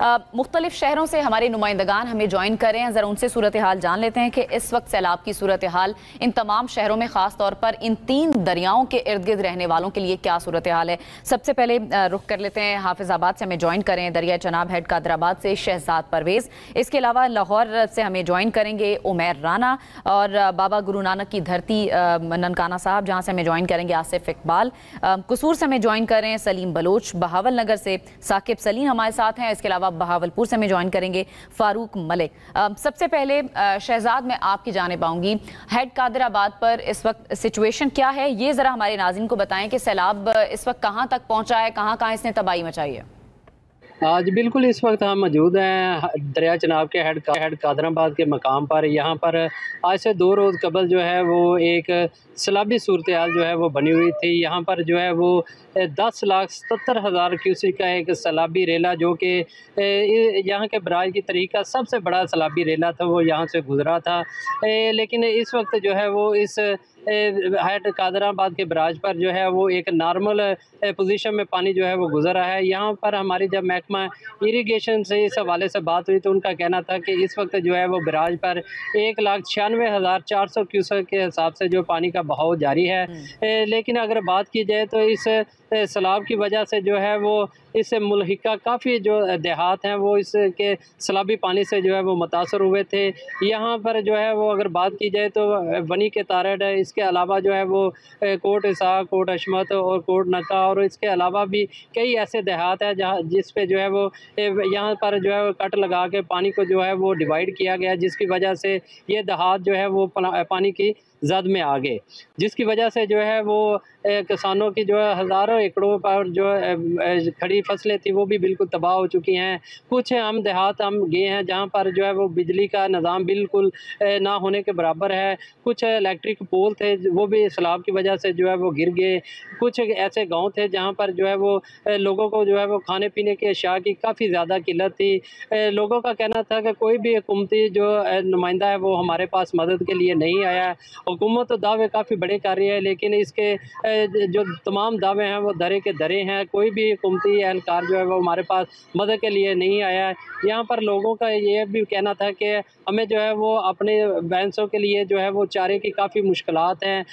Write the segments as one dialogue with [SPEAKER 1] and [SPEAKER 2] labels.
[SPEAKER 1] मुख्तलिफ शहरों से हमारे नुमाइंदगान हमें ज्वाइन कर रहे हैं, ज़रा उनसे सूरत हाल जान लेते हैं कि इस वक्त सैलाब की सूरत हाल इन तमाम शहरों में, ख़ास तौर पर इन 3 दरियाओं के इर्द गिर्द रहने वालों के लिए क्या सूरत हाल है। सबसे पहले रुख कर लेते हैं हाफिजाबाद से हमें ज्वाइन करें दरिया चनाब हेड कादराबाद से शहजाद परवेज़। इसके अलावा लाहौर से हमें ज्वाइन करेंगे उमैर राना, और बाबा गुरु नानक की धरती ननकाना साहब जहाँ से हमें ज्वाइन करेंगे आसिफ इकबाल। कसूर से हमें ज्वाइन करें सलीम बलोच। बहावल नगर से साकिब सलीम हमारे साथ हैं। इसके अलावा बहावलपुर से हमें ज्वाइन करेंगे फारूक मलिक। सबसे पहले शहजाद मैं आपकी जाने पाऊंगी, हेड कादराबाद पर इस वक्त सिचुएशन क्या है, ये जरा हमारे नाज़रीन को बताएं कि सैलाब इस वक्त कहां तक पहुंचा है, कहां कहां इसने तबाही मचाई है।
[SPEAKER 2] आज बिल्कुल इस वक्त हम मौजूद हैं दरिया चनाब के हेड कादराबाद के मकाम पर। यहाँ पर आज से 2 रोज़ कबल जो है वो एक सैलाबी सूरत हाल जो है वो बनी हुई थी। यहाँ पर जो है वो 10,77,000 क्यूसेक का एक सैलाबी रेला, जो कि यहाँ के बराज की तरीक़ का सबसे बड़ा सैलाबी रेला था, वो यहाँ से गुज़रा था। लेकिन इस वक्त जो है वो इस हेड कादराबाद के बराज पर जो है वो एक नॉर्मल पोजीशन में पानी जो है वो गुजरा है। यहाँ पर हमारी जब महकमा इरिगेशन से इस हवाले से बात हुई तो उनका कहना था कि इस वक्त जो है वो बराज पर 1,96,400 क्यूसेक के हिसाब से जो पानी का बहाव जारी है। लेकिन अगर बात की जाए तो इस सैलाब की वजह से जो है वो इस मुल्हिका काफ़ी जो देहात हैं वो इसके सैलाबी पानी से जो है वो मुतासर हुए थे। यहाँ पर जो है वो अगर बात की जाए तो बनी के तारड़ है, इसके अलावा जो है वो कोट इसाक, कोट अशमत और कोट नका, और इसके अलावा भी कई ऐसे देहात हैं जहाँ जिस पे जो है वो यहाँ पर जो है वो कट लगा के पानी को जो है वो डिवाइड किया गया, जिसकी वजह से ये देहात जो है वो पानी की जद में आ गए, जिसकी वजह से जो है वो किसानों की जो है हज़ारों एकड़ों पर जो खड़ी फसलें थी वो भी बिल्कुल तबाह हो चुकी हैं। कुछ हम देहात हम गए हैं जहाँ पर जो है वो बिजली का निज़ाम बिल्कुल ना होने के बराबर है। कुछ इलेक्ट्रिक पोल थे वो भी सैलाब की वजह से जो है वो गिर गए। कुछ ऐसे गाँव थे जहाँ पर जो है वो लोगों को जो है वो खाने पीने के अशिया की काफ़ी ज़्यादा किल्लत थी। लोगों का कहना था कि कोई भी हुकूमती जो नुमाइंदा है वो हमारे पास मदद के लिए नहीं आया। हुकूमत तो दावे काफ़ी बड़े कर रही है, लेकिन इसके जो तमाम दावे हैं वो दरे के दरे हैं। कोई भी हुकूमती एहलकार जो है वो हमारे पास मदद के लिए नहीं आया है। यहाँ पर लोगों का ये भी कहना था कि हमें जो है वो अपने भैंसों के लिए जो है वो चारे की काफ़ी मुश्किलात हैं,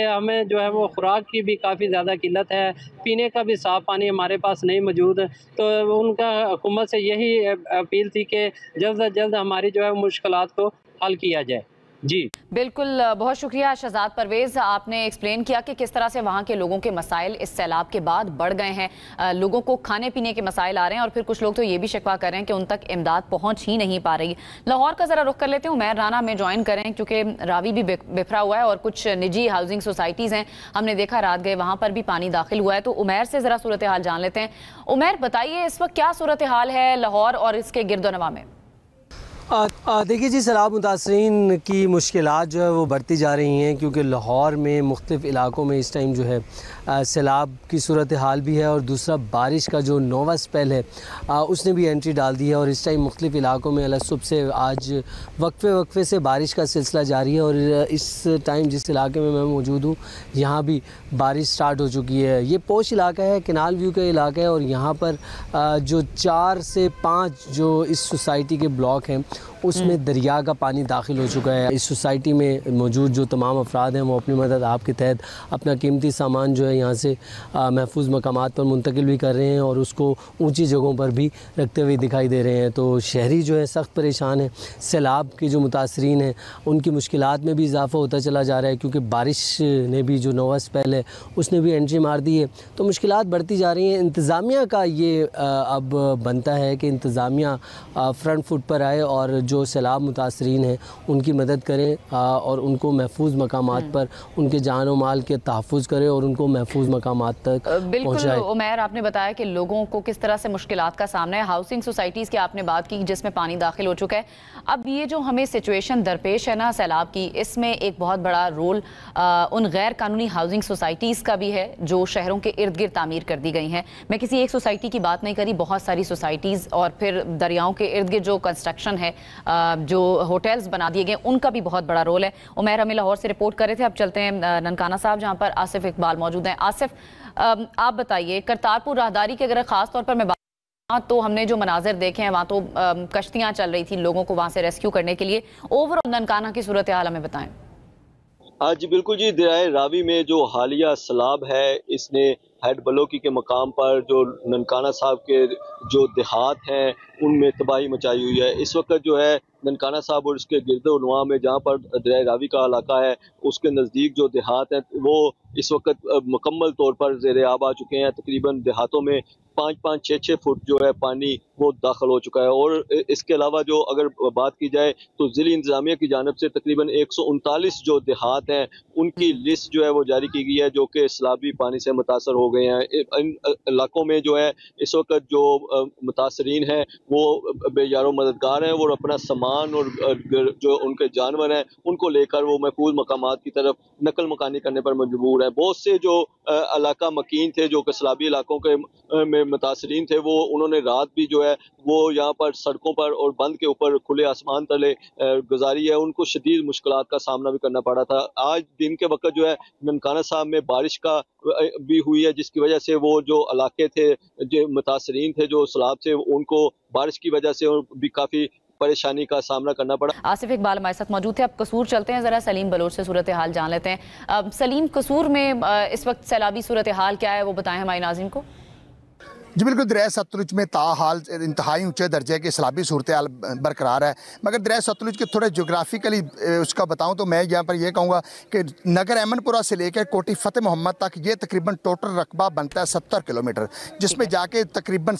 [SPEAKER 2] हमें जो है वो खुराक की भी काफ़ी ज़्यादा किल्लत है, पीने का भी साफ़ पानी हमारे पास नहीं मौजूद। तो उनका हुकूमत से यही अपील थी कि जल्द से जल्द हमारी जो है मुश्किलात को हल किया जाए। जी
[SPEAKER 1] बिल्कुल, बहुत शुक्रिया शहजाद परवेज़, आपने एक्सप्लेन किया कि किस तरह से वहाँ के लोगों के मसाइल इस सैलाब के बाद बढ़ गए हैं। लोगों को खाने पीने के मसाइल आ रहे हैं, और फिर कुछ लोग तो ये भी शिकवा कर रहे हैं कि उन तक इमदाद पहुँच ही नहीं पा रही। लाहौर का ज़रा रुख कर लेते हैं, उमैर राना में ज्वाइन करें क्योंकि रावी भी बिफरा हुआ है और कुछ निजी हाउसिंग सोसाइटीज़ हैं, हमने देखा रात गए वहाँ पर भी पानी दाखिल हुआ है। तो उमैर से ज़रा सूरत हाल जान लेते हैं। उमैर बताइए इस वक्त क्या सूरत हाल है लाहौर और इसके गिरदोनवा में।
[SPEAKER 3] देखिए जी, सैलाब मुतासरीन की मुश्किलात जो है वो बढ़ती जा रही हैं, क्योंकि लाहौर में मुख्तलिफ इलाकों में इस टाइम जो है सैलाब की सूरत हाल भी है, और दूसरा बारिश का जो नोवा स्पेल है उसने भी एंट्री डाल दी है। और इस टाइम मुख्तलिफ इलाकों में अल सुबह से आज वक्फे से बारिश का सिलसिला जारी है। और इस टाइम जिस इलाके में मैं मौजूद हूँ यहाँ भी बारिश स्टार्ट हो चुकी है। ये पोश इलाका है, कैनाल व्यू का इलाका है, और यहाँ पर जो 4 से 5 जो इस सोसाइटी के ब्लॉक हैं उसमें दरिया का पानी दाखिल हो चुका है। इस सोसाइटी में मौजूद जो तमाम अफराद हैं वो अपनी मदद आपके तहत अपना कीमती सामान जो है यहाँ से महफूज मकामात पर मुंतकिल भी कर रहे हैं, और उसको ऊंची जगहों पर भी रखते हुए दिखाई दे रहे हैं। तो शहरी जो है सख्त परेशान है। सैलाब के जो मुतासरीन हैं उनकी मुश्किलात में भी इजाफ़ा होता चला जा रहा है, क्योंकि बारिश ने भी जो नोवा स्पेल है उसने भी एंट्री मार दी है, तो मुश्किलात बढ़ती जा रही हैं। इंतज़ामिया का ये अब बनता है कि इंतज़ामिया फ्रंट फुट पर आए और जो सैलाब मुतासरीन हैं उनकी मदद करें, और उनको महफूज मकामात पर उनके जान और माल के तहफ़्फ़ुज़ करें और उनको महफूज मकामात तक पहुँचाएं।
[SPEAKER 1] उमैर, आपने बताया कि लोगों को किस तरह से मुश्किलात का सामना है। हाउसिंग सोसाइटीज़ की आपने बात की जिसमें पानी दाखिल हो चुका है। अब ये जो हमें सिचुएशन दरपेश है ना सैलाब की, इसमें एक बहुत बड़ा रोल उन गैर कानूनी हाउसिंग सोसाइटीज़ का भी है जो शहरों के इर्द गिर्द तामीर कर दी गई हैं। मैं किसी एक सोसाइटी की बात नहीं करी, बहुत सारी सोसाइटीज़ और फिर दरियाओं के इर्द गिर्द जो कंस्ट्रक्शन है, जो होटल्स बना दिए गए, उनका भी बहुत बड़ा रोल है। उमैर हमें लाहौर से रिपोर्ट कर रहे थे। अब चलते हैं ननकाना साहब जहां पर आसिफ इकबाल मौजूद हैं। आसिफ, आप बताइए करतारपुर राहदारी की अगर खास तौर पर मैं हाँ, तो हमने जो मनाजिर देखे हैं वहाँ तो कश्तियाँ चल रही थी लोगों को वहाँ से रेस्क्यू करने के लिए। ओवरऑल ननकाना की सूरत हाल हमें बताएं।
[SPEAKER 4] हाँ जी, बिल्कुल जी। दरियाए रावी में जो हालिया सैलाब है, इसने हेड बलोकी के मकाम पर जो ननकाना साहब के जो देहात हैं, उनमें तबाही मचाई हुई है। इस वक्त जो है ननकाना साहब और उसके गिरदोनवा में जहाँ पर दरियाए रावी का इलाका है, उसके नज़दीक जो देहात हैं, वो इस वक्त मुकम्मल तौर पर ज़ेर आब आ चुके हैं। तकरीबन देहातों में 5-5, 6-6 फुट जो है पानी वो दाखिल हो चुका है। और इसके अलावा जो अगर बात की जाए तो ज़िली इंतज़ामिया की जानिब से तकरीबन 139 जो देहात हैं, उनकी लिस्ट जो है वो जारी की गई है, जो कि सैलाबी पानी से मुतासर हो गए हैं। इन इलाकों में जो है इस वक्त जो मुतासरीन हैं वो बेयारो मददगार हैं और अपना सामान और जो उनके जानवर हैं उनको लेकर वो महफूज मकामात की तरफ नकल मकानी करने पर मजबूर है। बहुत से जो इलाका मकीन थे, जो कि सैलाबी इलाकों के में मुतासरीन थे, वो उन्होंने रात भी जो है वो यहाँ पर सड़कों पर और बंद के ऊपर खुले आसमान तले गुजारी है। उनको शदीद मुश्किलात का सामना भी करना पड़ा था। आज दिन के वक्त जो है ननकाना साहब में बारिश का भी हुई है, जिसकी वजह से वो जो इलाके थे, जो मुतासरीन थे जो सैलाब से, उनको बारिश की वजह से भी काफ़ी परेशानी का सामना करना पड़ा।
[SPEAKER 1] आसिफ इकबाल हमारे साथ मौजूद थे। अब कसूर चलते हैं, जरा सलीम बलोच से सूरत हाल जान लेते हैं। सलीम, कसूर में इस वक्त सैलाबी सूरत हाल क्या है वो बताएं हमारे नाज़रीन को।
[SPEAKER 5] जी बिल्कुल, दरिया सतलुज में ताहाल इंतहाई ऊंचे दर्जे की सैलाबी सूरत हाल बरकरार है। मगर दरिया सतलुज के थोड़े जोग्राफिकली उसका बताऊं तो मैं यहाँ पर यह कहूँगा कि नगर अहमदपुरा से लेकर कोटी फ़तेह मोहम्मद तक ये तकरीबन टोटल रकबा बनता है 70 किलोमीटर, जिसमें जाके तकरीबन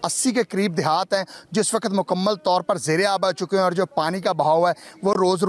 [SPEAKER 5] 80 के करीब देहात हैं जिस वक्त मुकम्मल तौर पर ज़ेर आब आ चुके हैं और जो पानी का बहाव है वो रोज़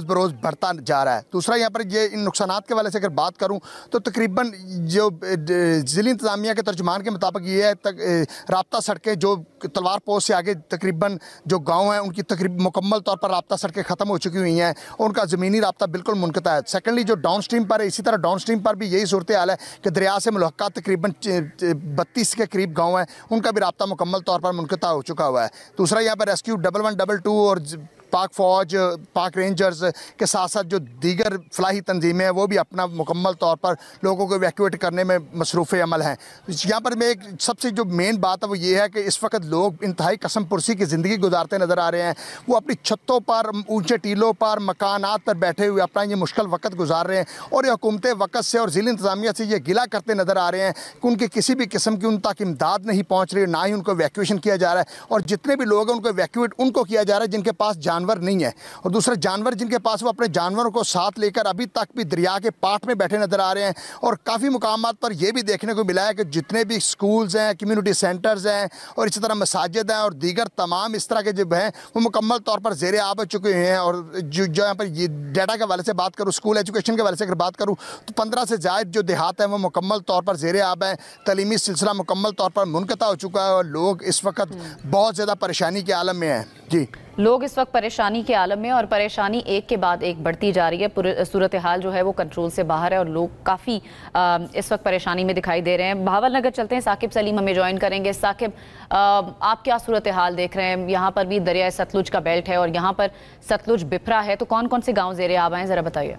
[SPEAKER 5] बरोज़ बढ़ता जा रहा है। दूसरा यहाँ पर ये इन नुकसानात के वाले से अगर बात करूँ तो तकरीबन जो ज़िली इंतज़ामिया के तर्जुमान के मुताबिक ये है राब्ता सड़कें जो तलवार पोस्ट से आगे तकरीबन जो गांव हैं उनकी तकरीबन मुकम्मल तौर पर राब्ता सड़कें ख़त्म हो चुकी हुई हैं और उनका ज़मीनी राब्ता बिल्कुल मुनक़ता है। सेकेंडली जो डाउन स्ट्रीम पर है, इसी तरह डाउन स्ट्रीम पर भी यही सूरत हाल है कि दरिया से मुल्हक़ा तकरीबन 32 के करीब गाँव हैं, उनका भी राब्ता मुकम्मल तौर पर मुनक़ता हो चुका हुआ है। दूसरा यहाँ पर रेस्क्यू 1112 और पाक फ़ौज, पाक रेंजर्स के साथ साथ जो दीगर फलाही तंजीमें हैं वो भी अपना मुकम्मल तौर पर लोगों को इवैक्यूएट करने में मसरूफ़ अमल हैं। यहाँ पर मैं एक सबसे जो मेन बात है वो ये है कि इस वक्त लोग इंतहाई कसम पुरसी की ज़िंदगी गुजारते नज़र आ रहे हैं। वो अपनी छतों पर, ऊँचे टीलों पर, मकानात पर बैठे हुए अपना ये मुश्किल वक्त गुजार रहे हैं और ये हुकूमत वक्त से और ज़िली इंतज़ामिया से ये गिला करते नज़र आ रहे हैं कि उनकी किसी भी किस्म की उन तक इमदाद नहीं पहुँच रही, ना ही उनको इवैक्यूएशन किया जा रहा है। और जितने भी लोग हैं उनको इवैक्यूएट उनको किया जा रहा है जिनके पास जानवर नहीं है, और दूसरे जानवर जिनके पास वो अपने जानवरों को साथ लेकर अभी तक भी दरिया के पाट में बैठे नजर आ रहे हैं। और काफ़ी मुकामात पर यह भी देखने को मिला है कि जितने भी स्कूल्स हैं, कम्युनिटी सेंटर्स हैं और इसी तरह मसाजिद हैं और दीगर तमाम इस तरह के जो हैं वो मुकम्मल तौर पर ज़ेर आब हो चुके हैं। और जो यहाँ पर ये डाटा के हवाले से बात करूँ, स्कूल एजुकेशन के हवाले से अगर बात करूँ तो 15 से ज़ायद जो देहात हैं वो मुकम्मल तौर पर ज़ेर आब है। तलीमी सिलसिला मुकम्मल तौर पर मुनक़ता हो चुका है और लोग इस वक्त बहुत ज़्यादा परेशानी के आलम में हैं। जी,
[SPEAKER 1] लोग इस वक्त परेशानी के आलम में और परेशानी एक के बाद एक बढ़ती जा रही है। पूरे सूरत हाल जो है वो कंट्रोल से बाहर है और लोग काफ़ी इस वक्त परेशानी में दिखाई दे रहे हैं। बहावल नगर चलते हैं, साकिब सलीम हमें ज्वाइन करेंगे। साकिब, आप क्या सूरत हाल देख रहे हैं? यहाँ पर भी दरिया सतलुज का बेल्ट है और यहाँ पर सतलुज बिफरा है, तो कौन कौन से गाँव ज़ेर आब हैं, ज़रा बताइए।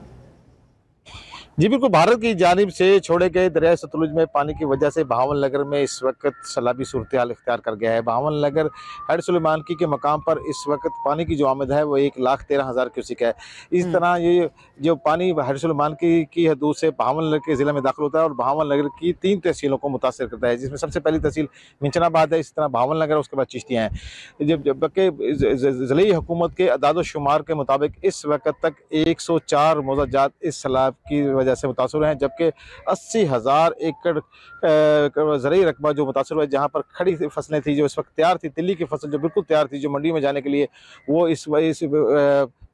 [SPEAKER 6] जी बिल्कुल, भारत की जानिब से छोड़े गए दरिया सतलुज में पानी की वजह से बहावल नगर में इस वक्त सैलाबी सूरत हाल इख्तियार कर गया है। बहावल नगर हेड सुलेमानकी के मकाम पर इस वक्त पानी की जो आमद है वो 1,13,000 क्यूसिक है। इस तरह ये जो पानी हेड सुलेमानकी की हदूद से बहावल नगर के ज़िले में दाखिल होता है और बहावल नगर की 3 तहसीलों को मुतासर करता है, जिसमें सबसे पहली तहसील मिंचनाबाद है, इस तरह बहावल नगर, उसके बाद चिश्तियाँ हैं। जबकि ज़िले हुकूमत के अदाद शुमार के मुताबिक इस वक्त तक 104 मौज़ाजात इस सैलाब की वजह से मुतासर हैं, जबकि 80,000 एकड़ ज़रूरी रकबा जो मुतासर हुआ है, जहाँ पर खड़ी फसलें थी जो इस वक्त तैयार थी, तिल्ली की फसल जो बिल्कुल तैयार थी, जो मंडी में जाने के लिए, वो इस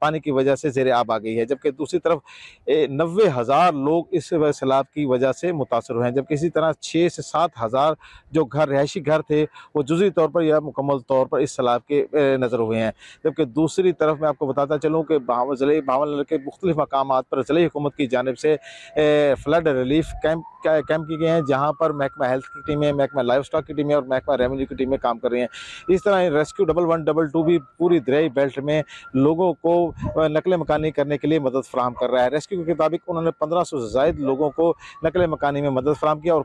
[SPEAKER 6] पानी की वजह से ज़ेर आब आ गई है। जबकि दूसरी तरफ 90,000 लोग इस सैलाब की वजह से मुतासर हुए हैं, जबकि इसी तरह 6 से 7,000 जो घर रिहायशी घर थे वो जुज़ी तौर पर या मुकम्मल तौर पर इस सैलाब के नज़र हुए हैं। जबकि दूसरी तरफ मैं आपको बताता चलूँ कि बहावल के मुख्तलिफ मकामात पर ज़िले हुकूमत की जानिब से फ्लड रिलीफ कैंप किए गए हैं, जहां पर महकमा हेल्थ की टीमें, महकमा लाइव स्टॉक की टीमें और महकमा रेवेन्यू की टीमें काम कर रही हैं। इस तरह रेस्क्यू 1112 भी पूरी दरियाई बेल्ट में लोगों को नकल मकानी करने के लिए मदद फराहम कर रहा है। रेस्क्यू के मुताबिक उन्होंने 1500 से ज़ायद लोगों को नकल मकानी में मदद फराहम किया और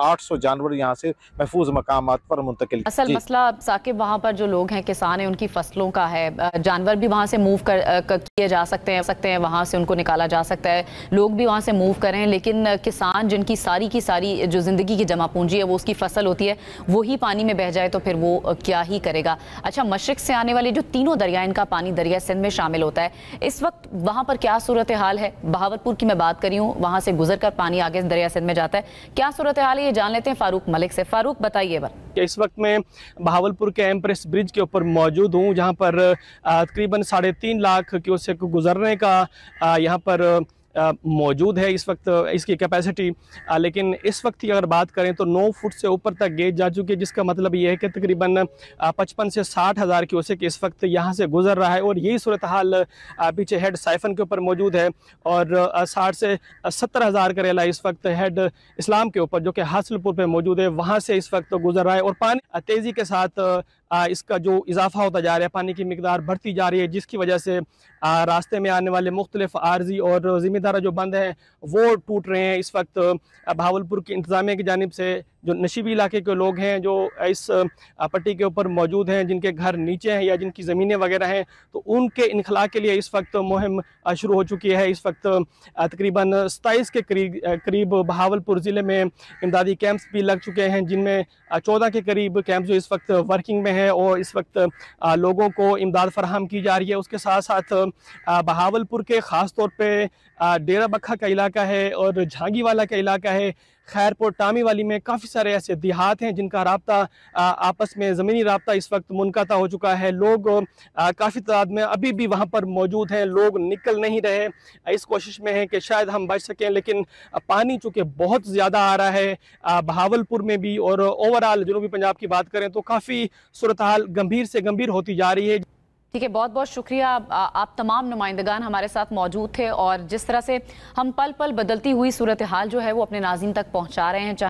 [SPEAKER 6] 800 जानवर यहाँ से महफूज मकामात पर मुंतकिल।
[SPEAKER 1] असल मसला साकिब, वहाँ पर जो लोग हैं, किसान हैं, उनकी फसलों का है। जानवर भी वहाँ से मूव किए जा सकते हैं, वहाँ से उनको निकाला जा सकता है, लोग भी वहाँ से मूव करें, लेकिन किसान जिनकी सारी की सारी जो ज़िंदगी की जमा पूंजी है, वो उसकी फसल होती है, वही पानी में बह जाए तो फिर वो क्या ही करेगा। अच्छा, मशरिक से आने वाली जो तीनों दरिया, इनका पानी दरिया सिंध में शामिल होता है, इस वक्त वहाँ पर क्या सूरत हाल है? बहावलपुर की मैं बात करी हूँ, वहाँ से गुजर कर पानी आगे दरिया सिंध में जाता है, क्या सूरत हाल है ये जान लेते हैं फ़ारूक मलिक से। फ़ारूक, बताइए।
[SPEAKER 7] इस वक्त मैं बहावलपुर के एम्प्रेस ब्रिज के ऊपर मौजूद हूँ, जहाँ पर तकरीबन 3.5 लाख क्यूसेक गुजरने का यहाँ पर मौजूद है इस वक्त इसकी कैपेसिटी। लेकिन इस वक्त की अगर बात करें तो 9 फुट से ऊपर तक गेज जा चुकी है, जिसका मतलब ये है कि तकरीबन 55 से 60 हज़ार क्यूसेक इस वक्त यहाँ से गुजर रहा है। और यही सूरत हाल पीछे हेड साइफन के ऊपर मौजूद है और 60 से 70 हज़ार करेला इस वक्त हेड इस्लाम के ऊपर, जो कि हासिलपुर पे मौजूद है, वहाँ से इस वक्त गुजर रहा है। और पानी तेज़ी के साथ इसका जो इजाफा होता जा रहा है, पानी की मिकदार बढ़ती जा रही है, जिसकी वजह से रास्ते में आने वाले मुख्तलिफ आर्जी और ज़िम्मेदार जो बंद हैं वो टूट रहे हैं। इस वक्त बहावलपुर की इंतज़ामिया की जानिब से जो नशीबी इलाके के लोग हैं, जो इस पट्टी के ऊपर मौजूद हैं, जिनके घर नीचे हैं या जिनकी ज़मीनें वगैरह हैं, तो उनके इनखला के लिए इस वक्त मुहिम शुरू हो चुकी है। इस वक्त तकरीबन 27 के करीब बहावलपुर ज़िले में इमदादी कैंप्स भी लग चुके हैं, जिनमें 14 के करीब कैंप जो इस वक्त वर्किंग में है और इस वक्त लोगों को इमदाद फराहम की जा रही है। उसके साथ साथ बहावलपुर के ख़ास तौर पर डेरा बखा का इलाका है और झांगीवाला का इलाका है, खैरपुर टामी वाली में काफ़ी सारे ऐसे देहात हैं जिनका राब्ता आपस में ज़मीनी राब्ता इस वक्त मुनक़ता हो चुका है। लोग काफ़ी तादाद में अभी भी वहाँ पर मौजूद हैं, लोग निकल नहीं रहे, इस कोशिश में है कि शायद हम बच सकें, लेकिन पानी चूँकि बहुत ज़्यादा आ रहा है बहावलपुर में भी और ओवरऑल जनूबी पंजाब की बात करें तो काफ़ी सूरत हाल गंभीर से गंभीर होती जा रही है।
[SPEAKER 1] ठीक है, बहुत बहुत शुक्रिया। आप तमाम नुमाइंदगान हमारे साथ मौजूद थे और जिस तरह से हम पल पल बदलती हुई सूरत हाल जो है वो अपने नाज़रीन तक पहुँचा रहे हैं।